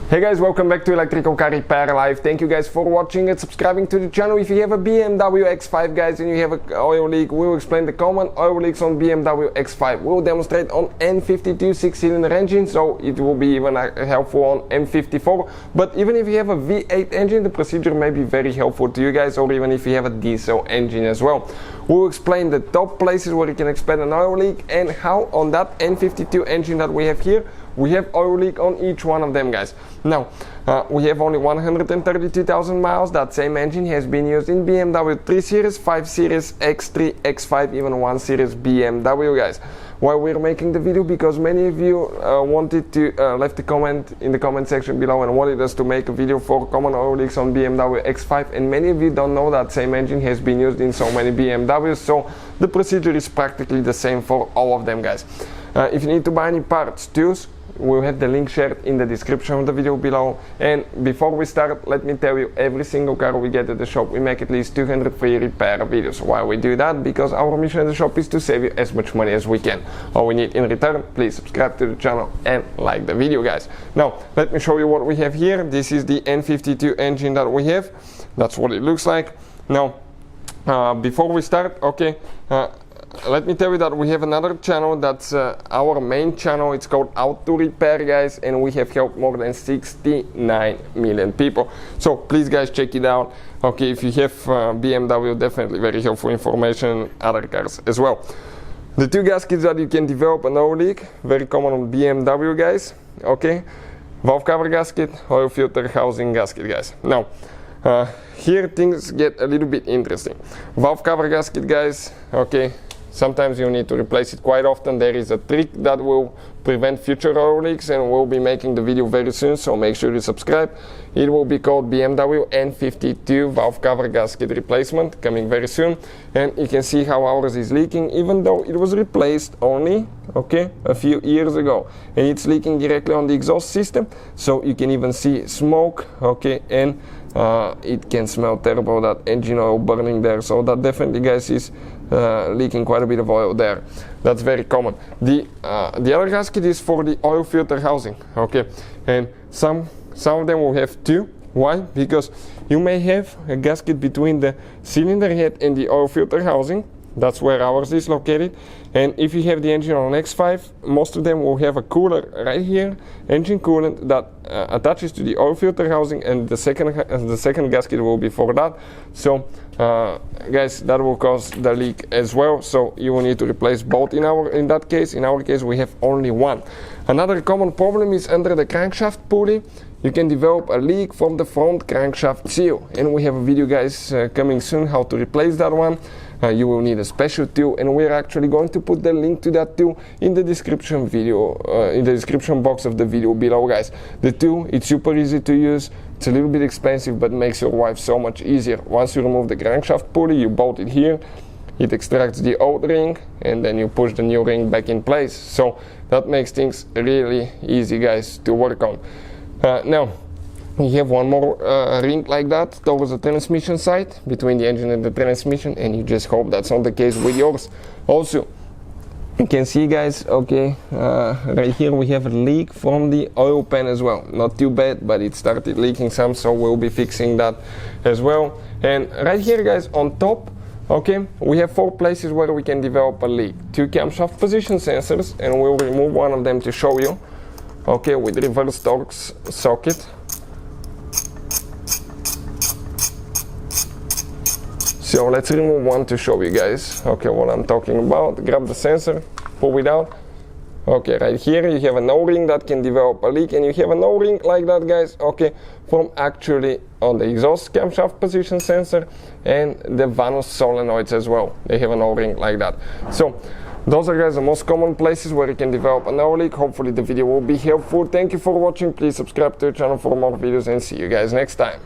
Hey guys, welcome back to Electrical Car Repair Live. Thank you guys for watching and subscribing to the channel. If you have a BMW X5 guys and you have an oil leak, we'll explain the common oil leaks on BMW X5. We'll demonstrate on N52 6-cylinder engine, so it will be even helpful on M54. But even if you have a V8 engine, the procedure may be very helpful to you guys, or even if you have a diesel engine as well. We'll explain the top places where you can expect an oil leak and how on that N52 engine that we have here, we have oil leak on each one of them guys. Now, we have only 132,000 miles. That same engine has been used in BMW 3 Series, 5 Series, X3, X5, even 1 Series BMW guys. Why we're making the video? Because many of you wanted to left a comment in the comment section below and wanted us to make a video for common oil leaks on BMW X5, and many of you don't know that same engine has been used in so many BMWs, so the procedure is practically the same for all of them guys. If you need to buy any parts, tools, we'll have the link shared in the description of the video below. And before we start, let me tell you, every single car we get at the shop, we make at least 200 free repair videos. Why we do that? Because our mission at the shop is to save you as much money as we can. All we need in return, please subscribe to the channel and like the video guys. Now, let me show you what we have here. This is the N52 engine that we have. That's what it looks like. Now, before we start, okay, let me tell you that we have another channel that's our main channel. It's called Auto Repair guys, and we have helped more than 69 million people. So please guys, check it out. Okay, if you have BMW, definitely very helpful information, other cars as well. The two gaskets that you can develop an oil leak, very common on BMW guys. Okay, valve cover gasket, oil filter housing gasket guys. Now, here things get a little bit interesting. Valve cover gasket guys, okay, sometimes you need to replace it quite often. There is a trick that will prevent future oil leaks, and we'll be making the video very soon, so make sure you subscribe. It will be called BMW N52 valve cover gasket replacement, coming very soon. And you can see how ours is leaking, even though it was replaced only, okay, a few years ago. And it's leaking directly on the exhaust system, so you can even see smoke, okay, and it can smell terrible, that engine oil burning there. So that definitely guys is leaking quite a bit of oil there. That's very common. The other gasket is for the oil filter housing, okay, and some of them will have two. Why? Because you may have a gasket between the cylinder head and the oil filter housing. That's where ours is located. And if you have the engine on X5, most of them will have a cooler right here, engine coolant, that attaches to the oil filter housing, and the second gasket will be for that. So guys, that will cause the leak as well, so you will need to replace both. In that case, in our case, we have only one. Another common problem is under the crankshaft pulley. You can develop a leak from the front crankshaft seal, and we have a video guys coming soon how to replace that one. You will need a special tool, and we're actually going to put the link to that tool in the description box of the video below guys. The tool, it's super easy to use. It's a little bit expensive, but makes your life so much easier. Once you remove the crankshaft pulley, you bolt it here, it extracts the old ring, and then you push the new ring back in place. So that makes things really easy guys to work on. Now, you have one more ring like that towards the transmission side, between the engine and the transmission, and you just hope that's not the case with yours. Also, you can see guys, okay, right here we have a leak from the oil pan as well. Not too bad, but it started leaking some, so we'll be fixing that as well. And right here guys, on top, okay, we have 4 places where we can develop a leak. 2 camshaft position sensors, and we'll remove one of them to show you, okay, with reverse torque socket. So let's remove one to show you guys, okay, what I'm talking about. Grab the sensor, pull it out. Okay, right here you have an O-ring that can develop a leak, and you have an O-ring like that guys, okay, from actually on the exhaust camshaft position sensor and the Vanos solenoids as well. They have an O-ring like that. So those are guys the most common places where you can develop an oil leak. Hopefully the video will be helpful. Thank you for watching. Please subscribe to the channel for more videos, and see you guys next time.